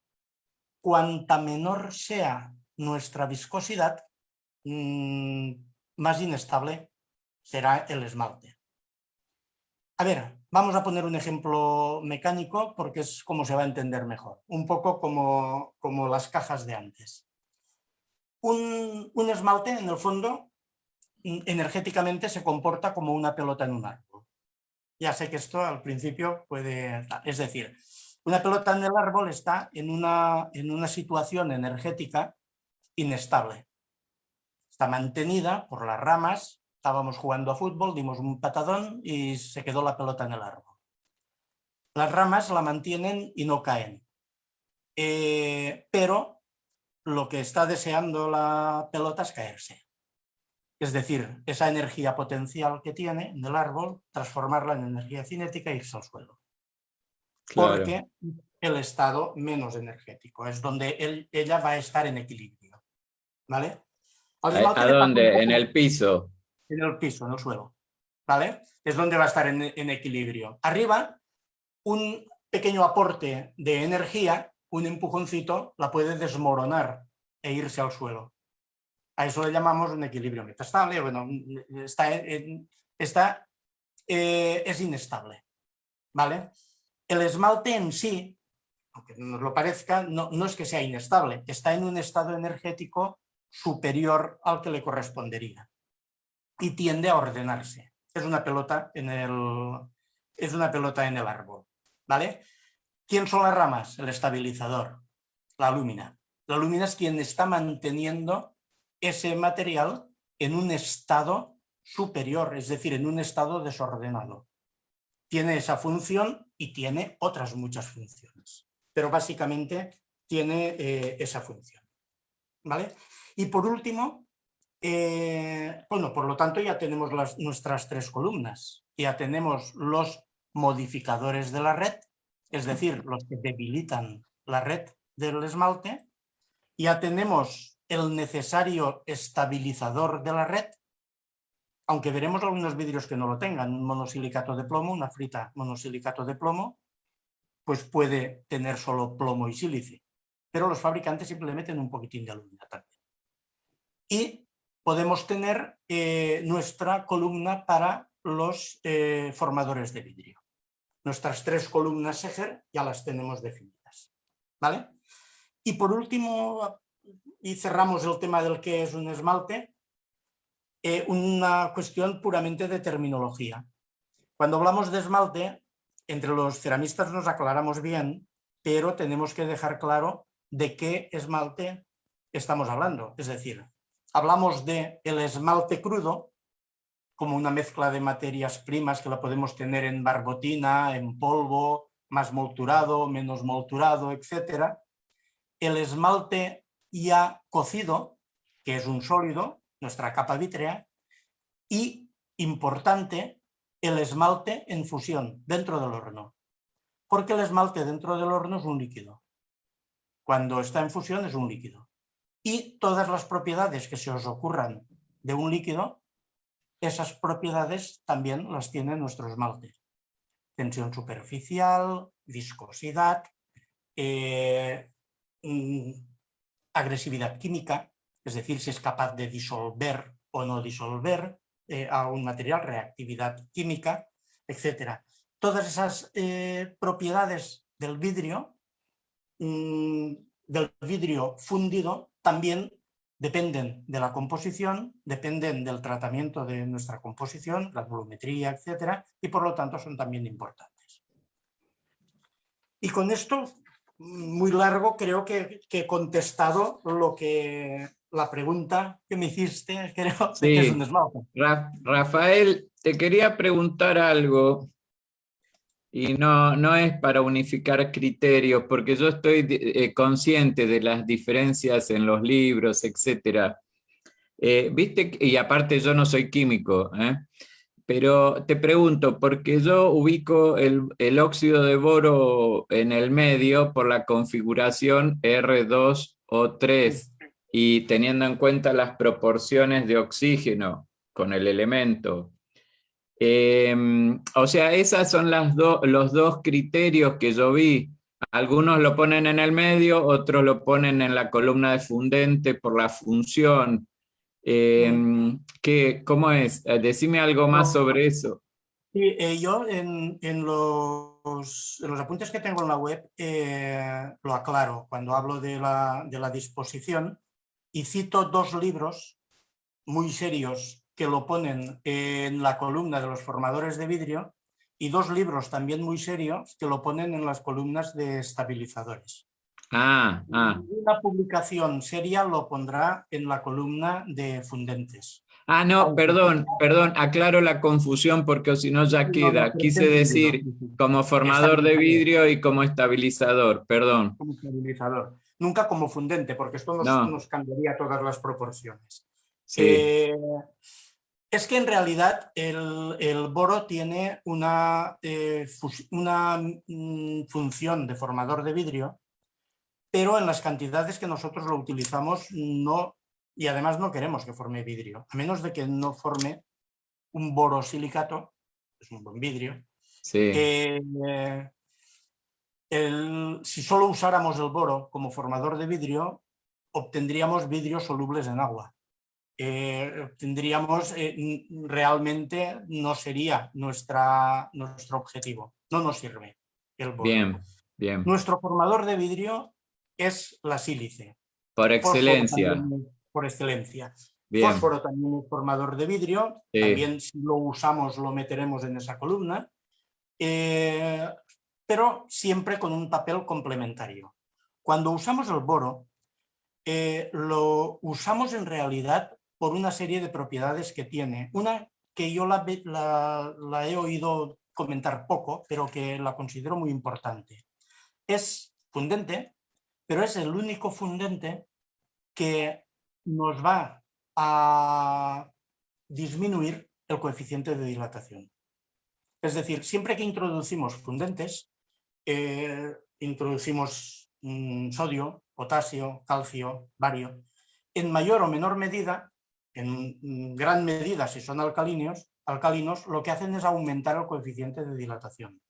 cuanta menor sea nuestra viscosidad, más inestable será el esmalte. A ver, vamos a poner un ejemplo mecánico porque es como se va a entender mejor. Un poco como las cajas de antes. Un esmalte, en el fondo, energéticamente se comporta como una pelota en un árbol. Ya sé que esto al principio puede... Es decir, una pelota en el árbol está en una situación energética inestable. Está mantenida por las ramas. Estábamos jugando a fútbol, dimos un patadón y se quedó la pelota en el árbol. Las ramas la mantienen y no caen. Pero lo que está deseando la pelota es caerse. Es decir, esa energía potencial que tiene en el árbol, transformarla en energía cinética e irse al suelo. Claro. Porque el estado menos energético es donde ella va a estar en equilibrio. ¿Vale? Al esmalte ¿A le pasa un dónde? En poco el piso. en el piso, en el suelo. ¿Vale? Es donde va a estar en equilibrio. Arriba, un pequeño aporte de energía, un empujoncito, la puede desmoronar e irse al suelo. A eso le llamamos un equilibrio metastable. Bueno, es inestable. ¿Vale? El esmalte en sí, aunque no nos lo parezca, no es que sea inestable, está en un estado energético superior al que le correspondería y tiende a ordenarse. Es una pelota en el árbol. ¿Vale? ¿Quién son las ramas? El estabilizador, la lúmina. La lúmina es quien está manteniendo ese material en un estado superior, es decir, en un estado desordenado. Tiene esa función y tiene otras muchas funciones, pero básicamente tiene esa función. ¿Vale? Y por último, bueno, por lo tanto ya tenemos nuestras tres columnas, ya tenemos los modificadores de la red, es decir, los que debilitan la red del esmalte, ya tenemos el necesario estabilizador de la red, aunque veremos algunos vidrios que no lo tengan, un monosilicato de plomo, una frita monosilicato de plomo, pues puede tener solo plomo y sílice, pero los fabricantes siempre le meten un poquitín de alumina también. Y podemos tener nuestra columna para los formadores de vidrio. Nuestras tres columnas Seger ya las tenemos definidas. ¿Vale? Y por último, y cerramos el tema del que es un esmalte, una cuestión puramente de terminología. Cuando hablamos de esmalte, entre los ceramistas nos aclaramos bien, pero tenemos que dejar claro de qué esmalte estamos hablando. Es decir, hablamos de el esmalte crudo, como una mezcla de materias primas que la podemos tener en barbotina, en polvo, más molturado, menos molturado, etc. El esmalte ya cocido, que es un sólido, nuestra capa vítrea, y, importante, el esmalte en fusión dentro del horno, porque el esmalte dentro del horno es un líquido. Cuando está en fusión es un líquido. Y todas las propiedades que se os ocurran de un líquido, esas propiedades también las tiene nuestro esmalte. Tensión superficial, viscosidad, agresividad química, es decir, si es capaz de disolver o no disolver a un material, reactividad química, etc. Todas esas propiedades del vidrio fundido también dependen de la composición, dependen del tratamiento de nuestra composición, la volumetría, etc. Y por lo tanto son también importantes. Y con esto, muy largo, creo que he contestado la pregunta que me hiciste, creo, de qué es un Sí, esmalte. Rafael, te quería preguntar algo y no es para unificar criterios, porque yo estoy consciente de las diferencias en los libros, etcétera. Viste, y aparte yo no soy químico, ¿eh? Pero te pregunto, porque yo ubico el óxido de boro en el medio por la configuración R2O3 y teniendo en cuenta las proporciones de oxígeno con el elemento. O sea, esas son los dos criterios que yo vi. Algunos lo ponen en el medio, otros lo ponen en la columna de fundente por la función. ¿Cómo es? Decime algo más No, sobre eso. sí, yo en los apuntes que tengo en la web lo aclaro cuando hablo de la disposición y cito dos libros muy serios que lo ponen en la columna de los formadores de vidrio, y 2 libros también muy serios que lo ponen en las columnas de estabilizadores. Ah, ah. Una publicación seria lo pondrá en la columna de fundentes. Ah, no, Aunque perdón, aclaro la confusión porque si no ya no, no, queda. pero te he Quise entendido. decir como formador de Estabilizador, vidrio y como estabilizador, perdón. como estabilizador. Nunca como fundente, porque esto No, nos cambiaría todas las proporciones. sí, Eh, es que en realidad el boro tiene una función de formador de vidrio, pero en las cantidades que nosotros lo utilizamos no, y además no queremos que forme vidrio, a menos de que no forme un borosilicato, es un buen vidrio. sí, Eh, si solo usáramos el boro como formador de vidrio, obtendríamos vidrios solubles en agua. Realmente no sería nuestro objetivo, no nos sirve el boro. bien, bien. Nuestro formador de vidrio es la sílice. Por Fósforo excelencia, también por excelencia. bien, Fósforo también es formador de vidrio, sí, también si lo usamos lo meteremos en esa columna, pero siempre con un papel complementario. Cuando usamos el boro, lo usamos en realidad por una serie de propiedades que tiene. Una que yo la he oído comentar poco, pero que la considero muy importante. Es fundente, pero es el único fundente que nos va a disminuir el coeficiente de dilatación. Es decir, siempre que introducimos fundentes, introducimos sodio, potasio, calcio, bario, en mayor o menor medida, en gran medida si son alcalinos, lo que hacen es aumentar el coeficiente de dilatación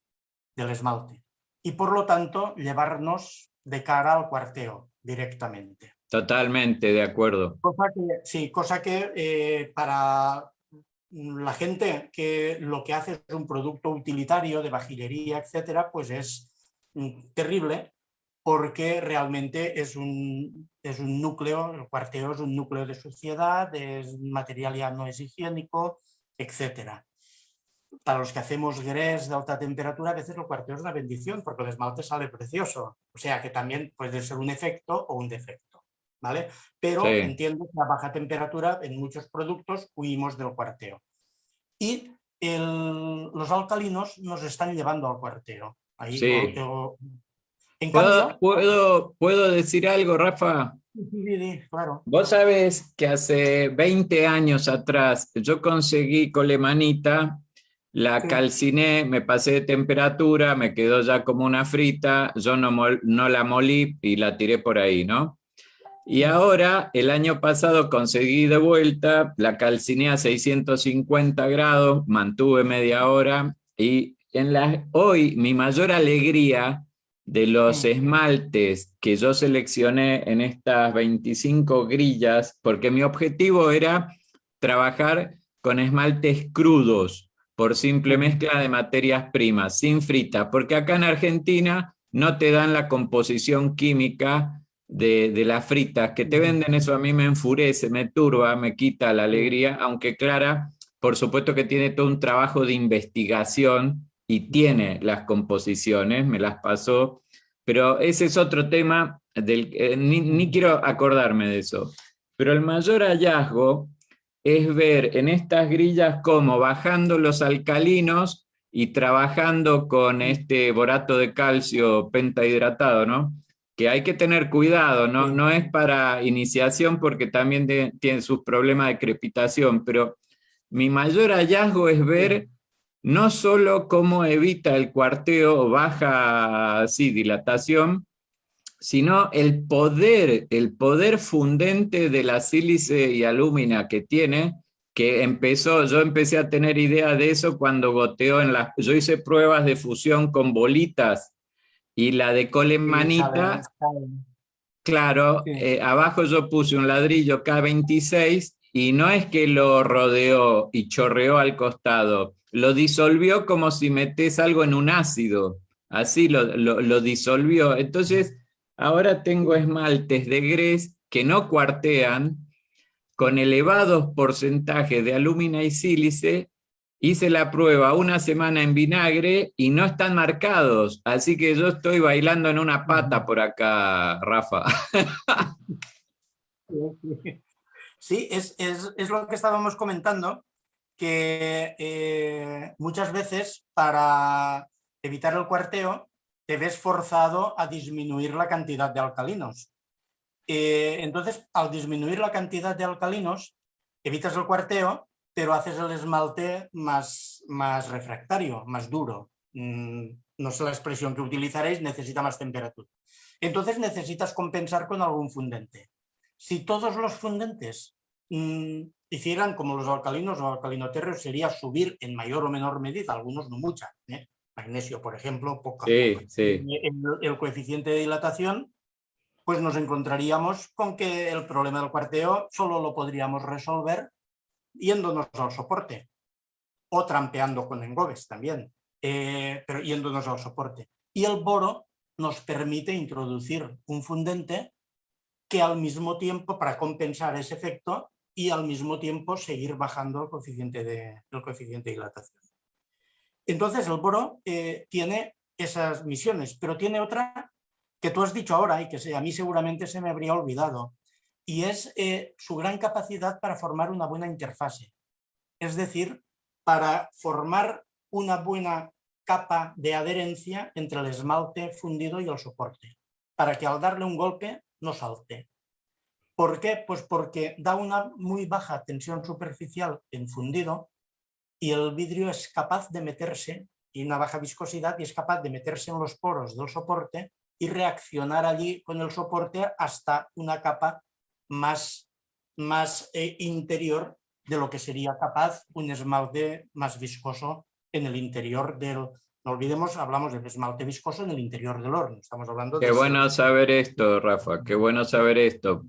del esmalte y por lo tanto llevarnos de cara al cuarteo directamente. totalmente de acuerdo. Cosa que para la gente que lo que hace es un producto utilitario de vajillería, etcétera, pues es terrible porque realmente es un núcleo, el cuarteo es un núcleo de suciedad, es material ya no es higiénico, etcétera. Para los que hacemos grés de alta temperatura, a veces el cuarteo es una bendición porque el esmalte sale precioso. O sea que también puede ser un efecto o un defecto, ¿vale? Pero Sí, entiendo que a baja temperatura en muchos productos huimos del cuarteo. Y los alcalinos nos están llevando al cuarteo. Ahí, sí. en ¿Puedo, cambio, puedo, puedo decir algo, Rafa? claro, Vos sabés que hace 20 años atrás yo conseguí colemanita, la sí, calciné, me pasé de temperatura, me quedó ya como una frita, yo no la molí y la tiré por ahí, ¿no? Y ahora, el año pasado conseguí de vuelta, la calciné a 650 grados, mantuve media hora y hoy mi mayor alegría de los esmaltes que yo seleccioné en estas 25 grillas, porque mi objetivo era trabajar con esmaltes crudos por simple mezcla de materias primas, sin frita, porque acá en Argentina no te dan la composición química de las fritas que te venden, eso a mí me enfurece, me turba, me quita la alegría, aunque Clara, por supuesto que tiene todo un trabajo de investigación y tiene las composiciones, me las pasó, pero ese es otro tema ni quiero acordarme de eso. Pero el mayor hallazgo es ver en estas grillas cómo bajando los alcalinos y trabajando con este borato de calcio pentahidratado, ¿no? Que hay que tener cuidado, no, no es para iniciación porque también tiene sus problemas de crepitación, pero mi mayor hallazgo es ver no solo cómo evita el cuarteo o baja así dilatación, sino el poder fundente de la sílice y alúmina que tiene, que yo empecé a tener idea de eso cuando goteó yo hice pruebas de fusión con bolitas y la de colemanita, claro, sí. abajo yo puse un ladrillo K26 y no es que lo rodeó y chorreó al costado, lo disolvió como si metes algo en un ácido, así lo disolvió. Entonces, ahora tengo esmaltes de grés que no cuartean, con elevados porcentajes de alúmina y sílice, hice la prueba una semana en vinagre y no están marcados, así que yo estoy bailando en una pata por acá, Rafa. Sí, es lo que estábamos comentando, que muchas veces para evitar el cuarteo te ves forzado a disminuir la cantidad de alcalinos. Entonces, al disminuir la cantidad de alcalinos, evitas el cuarteo, pero haces el esmalte más refractario, más duro. No sé la expresión que utilizaréis, necesita más temperatura. Entonces necesitas compensar con algún fundente. Si todos los fundentes hicieran como los alcalinos o alcalinoterros, sería subir en mayor o menor medida, algunos no mucha. Magnesio, por ejemplo, poca. Sí, sí. El coeficiente de dilatación, pues nos encontraríamos con que el problema del cuarteo solo lo podríamos resolver yéndonos al soporte o trampeando con engobes también, pero yéndonos al soporte. Y el boro nos permite introducir un fundente que al mismo tiempo, para compensar ese efecto, y al mismo tiempo seguir bajando el coeficiente de dilatación. Entonces el boro tiene esas misiones, pero tiene otra que tú has dicho ahora y que a mí seguramente se me habría olvidado, y es su gran capacidad para formar una buena interfase. Es decir, para formar una buena capa de adherencia entre el esmalte fundido y el soporte, para que al darle un golpe no salte. ¿Por qué? Pues porque da una muy baja tensión superficial en fundido y el vidrio es capaz de meterse, y una baja viscosidad, y es capaz de meterse en los poros del soporte y reaccionar allí con el soporte hasta una capa más interior de lo que sería capaz un esmalte más viscoso en el interior del... No olvidemos, hablamos del esmalte viscoso en el interior del horno. Estamos hablando Qué de ese... bueno saber esto, Rafa, qué bueno saber esto.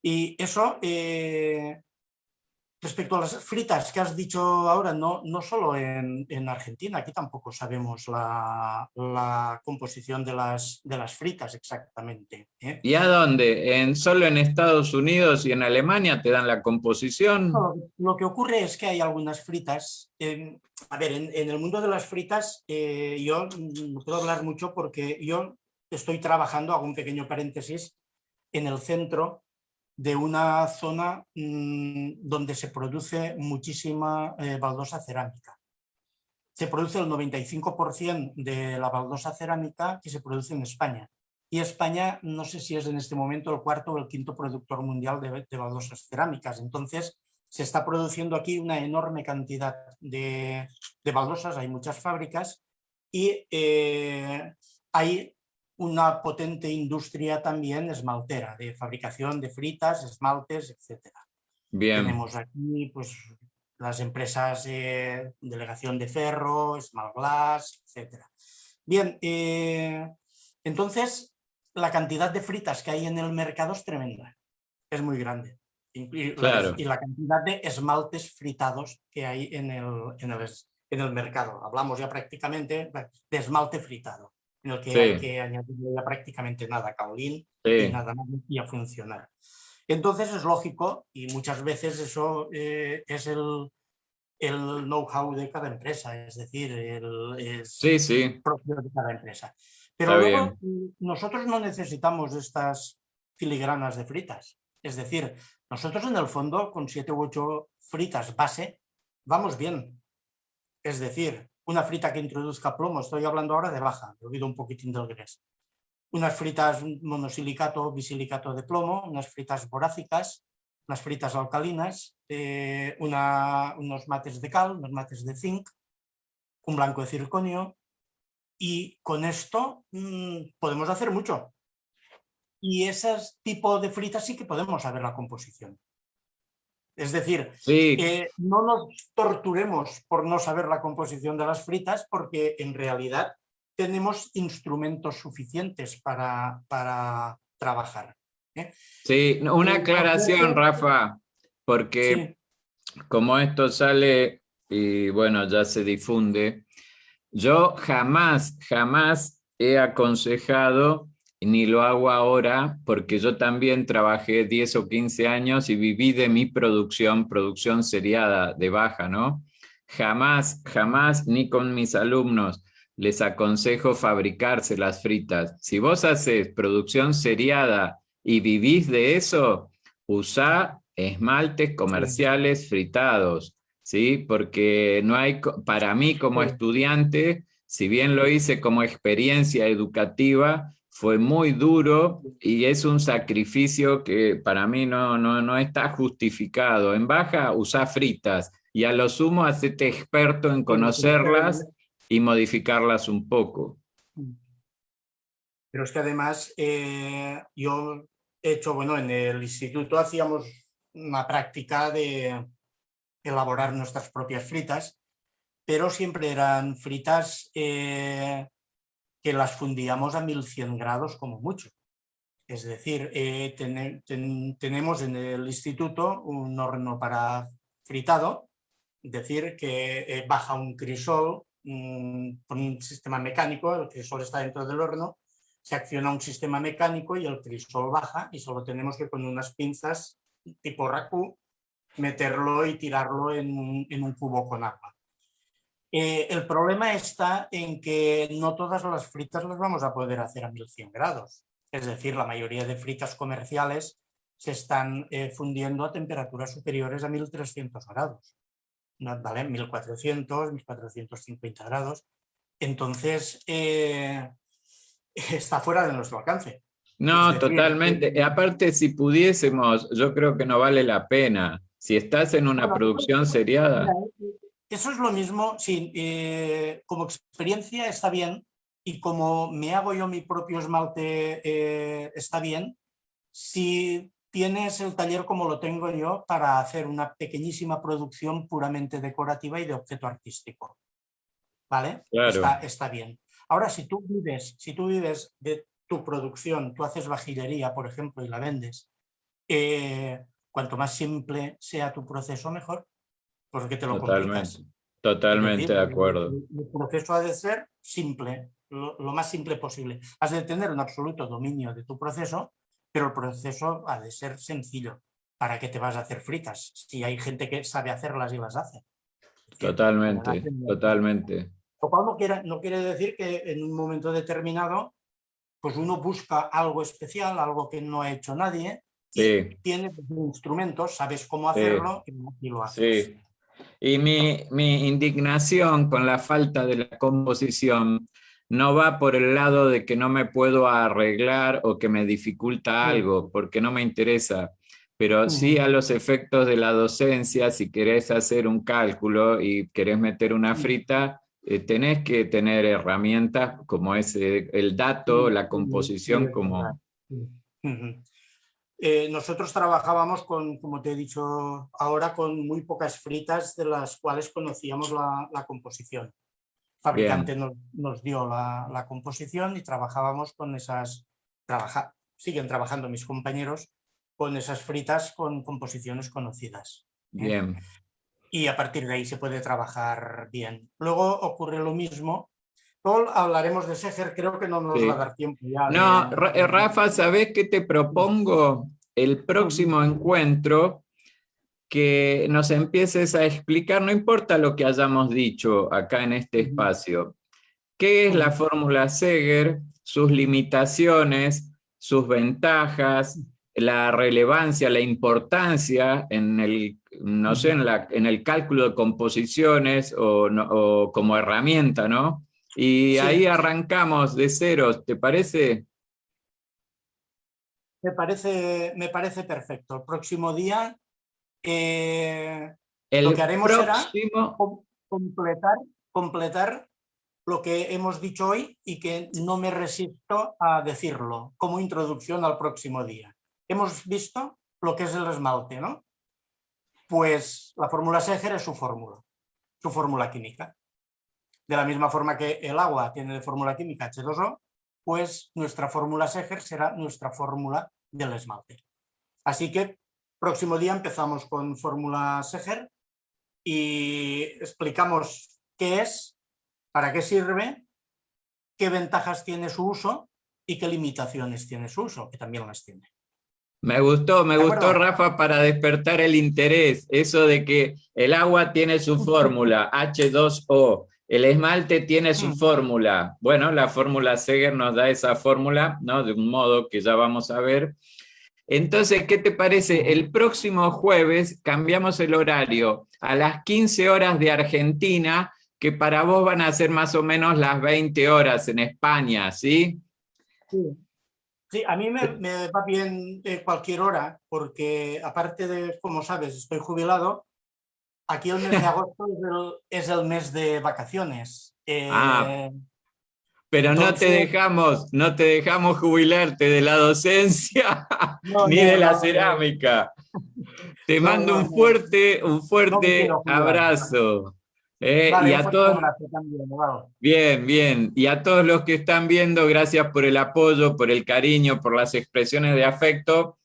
Y eso, respecto a las fritas que has dicho ahora, no solo en Argentina, aquí tampoco sabemos la composición de las fritas exactamente. ¿Y a dónde? ¿Solo en Estados Unidos y en Alemania te dan la composición? Lo que ocurre es que hay algunas fritas. A ver, en el mundo de las fritas, yo no puedo hablar mucho porque yo estoy trabajando, hago un pequeño paréntesis, en el centro de una zona donde se produce muchísima baldosa cerámica. Se produce el 95% de la baldosa cerámica que se produce en España. Y España, no sé si es en este momento el cuarto o el quinto productor mundial de baldosas cerámicas. Entonces, se está produciendo aquí una enorme cantidad de baldosas, hay muchas fábricas y hay una potente industria también esmaltera, de fabricación de fritas, esmaltes, etc. Bien, Tenemos aquí pues, las empresas Delegación de Ferro, Smalglass, etc. Bien, entonces la cantidad de fritas que hay en el mercado es tremenda, es muy grande. Y claro. la cantidad de esmaltes fritados que hay en el mercado. Hablamos ya prácticamente de esmalte fritado, en el que hay Sí, que añadirle ya prácticamente nada, kaolín y sí, nada más y a funcionar. Entonces es lógico y muchas veces eso es el know-how de cada empresa, es decir, sí, es sí, propio de cada empresa. Pero está luego bien. nosotros no necesitamos estas filigranas de fritas. Es decir, nosotros en el fondo con 7 u 8 fritas base vamos bien. Es decir, una frita que introduzca plomo, estoy hablando ahora de baja, he olvido un poquitín del grés. Unas fritas monosilicato, bisilicato de plomo, unas fritas borácicas, unas fritas alcalinas, unos mates de cal, unos mates de zinc, un blanco de circonio, y con esto podemos hacer mucho. Y ese tipo de fritas sí que podemos saber la composición. Es decir, Sí, no nos torturemos por no saber la composición de las fritas, porque en realidad tenemos instrumentos suficientes para trabajar. sí, una aclaración, Ofrece, Rafa, porque sí, como esto sale y bueno, ya se difunde, yo jamás, jamás he aconsejado, ni lo hago ahora, porque yo también trabajé 10 o 15 años y viví de mi producción seriada de baja, ¿no? Jamás, jamás, ni con mis alumnos les aconsejo fabricarse las fritas. Si vos haces producción seriada y vivís de eso, usá esmaltes Sí, comerciales fritados, ¿sí? Porque no hay, para mí como sí, estudiante, si bien lo hice como experiencia educativa, fue muy duro y es un sacrificio que para mí no está justificado. En baja, usá fritas y a lo sumo hacete experto en conocerlas y modificarlas un poco. pero es que además yo he hecho, bueno, en el instituto hacíamos una práctica de elaborar nuestras propias fritas, pero siempre eran fritas que las fundíamos a 1100 grados como mucho. Es decir, tenemos en el instituto un horno para fritado, es decir, que baja un crisol con un sistema mecánico, el crisol está dentro del horno, se acciona un sistema mecánico y el crisol baja y solo tenemos que con unas pinzas tipo racú meterlo y tirarlo en un cubo con agua. El problema está en que no todas las fritas las vamos a poder hacer a 1100 grados. Es decir, la mayoría de fritas comerciales se están fundiendo a temperaturas superiores a 1300 grados. ¿Vale? 1400, 1450 grados. Entonces, está fuera de nuestro alcance. Es No, decir, totalmente. Aparte, si pudiésemos, yo creo que no vale la pena. Si estás en una bueno, producción mira, seriada, eso es lo mismo, sí, como experiencia está bien y como me hago yo mi propio esmalte está bien, si tienes el taller como lo tengo yo para hacer una pequeñísima producción puramente decorativa y de objeto artístico, ¿vale? claro, Está bien. Ahora, si tú vives de tu producción, tú haces vajillería, por ejemplo, y la vendes, cuanto más simple sea tu proceso, mejor, porque te lo totalmente, complicas. Es totalmente decir, de acuerdo. el proceso ha de ser simple, lo más simple posible. Has de tener un absoluto dominio de tu proceso, pero el proceso ha de ser sencillo. ¿Para qué te vas a hacer fritas? Si hay gente que sabe hacerlas y las hace. Que las Totalmente, hacen. totalmente. Lo cual no quiere decir que en un momento determinado pues uno busca algo especial, algo que no ha hecho nadie y Sí, tienes instrumentos, sabes cómo sí, hacerlo y lo haces. sí. Y mi indignación con la falta de la composición no va por el lado de que no me puedo arreglar o que me dificulta Sí. algo, porque no me interesa, pero sí Ujú. a los efectos de la docencia, si querés hacer un cálculo y querés meter una frita, tenés que tener herramientas como es el dato, Sí, la sí, sí, composición, es verdad. como... Sí. Ujú. Nosotros trabajábamos con, como te he dicho ahora, con muy pocas fritas de las cuales conocíamos la composición. El Bien, fabricante nos dio la composición y trabajábamos con esas, siguen trabajando mis compañeros con esas fritas con composiciones conocidas. ¿Eh? bien. Y a partir de ahí se puede trabajar bien. Luego ocurre lo mismo. Luego hablaremos de Seger, creo que no nos va a Sí. dar tiempo ya No, de... Rafa, ¿sabés qué te propongo? El próximo encuentro que nos empieces a explicar, no importa lo que hayamos dicho acá en este espacio, qué es la fórmula Seger, sus limitaciones, sus ventajas, la relevancia, la importancia en el, no sé, en el cálculo de composiciones o como herramienta, ¿no? Y ahí Sí, arrancamos de ceros, ¿te parece? me parece perfecto. El próximo día lo que El haremos será próximo, completar, completar lo que hemos dicho hoy y que no me resisto a decirlo como introducción al próximo día. Hemos visto lo que es el esmalte, ¿no? Pues la fórmula Seger es su fórmula química. De la misma forma que el agua tiene de fórmula química H2O, pues nuestra fórmula Seger será nuestra fórmula del esmalte. Así que próximo día empezamos con fórmula Seger y explicamos qué es, para qué sirve, qué ventajas tiene su uso y qué limitaciones tiene su uso, que también las tiene. Me ¿De gustó, acuerdo? Rafa, para despertar el interés. Eso de que el agua tiene su fórmula, H2O, el esmalte tiene su Mm. fórmula. Bueno, la fórmula Seger nos da esa fórmula, ¿no? De un modo que ya vamos a ver. Entonces, ¿qué te parece? Ujú. El próximo jueves cambiamos el horario a las 15 horas de Argentina, que para vos van a ser más o menos las 20 horas en España, ¿sí? Sí. Sí, a mí me va bien cualquier hora, porque aparte de, como sabes, estoy jubilado. Aquí el mes de agosto es el mes de vacaciones. Ah, pero Entonces, no te dejamos jubilarte de la docencia no, ni de no, la no, no, cerámica. Te no, mando no, no, un no me fuerte quiero jubilar. abrazo. Y Vale, un a fuerte todos, abrazo también, vale. bien, bien. Y a todos los que están viendo, gracias por el apoyo, por el cariño, por las expresiones de afecto.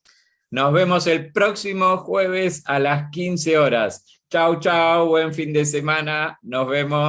Nos vemos el próximo jueves a las 15 horas. Chau, chau, buen fin de semana. Nos vemos.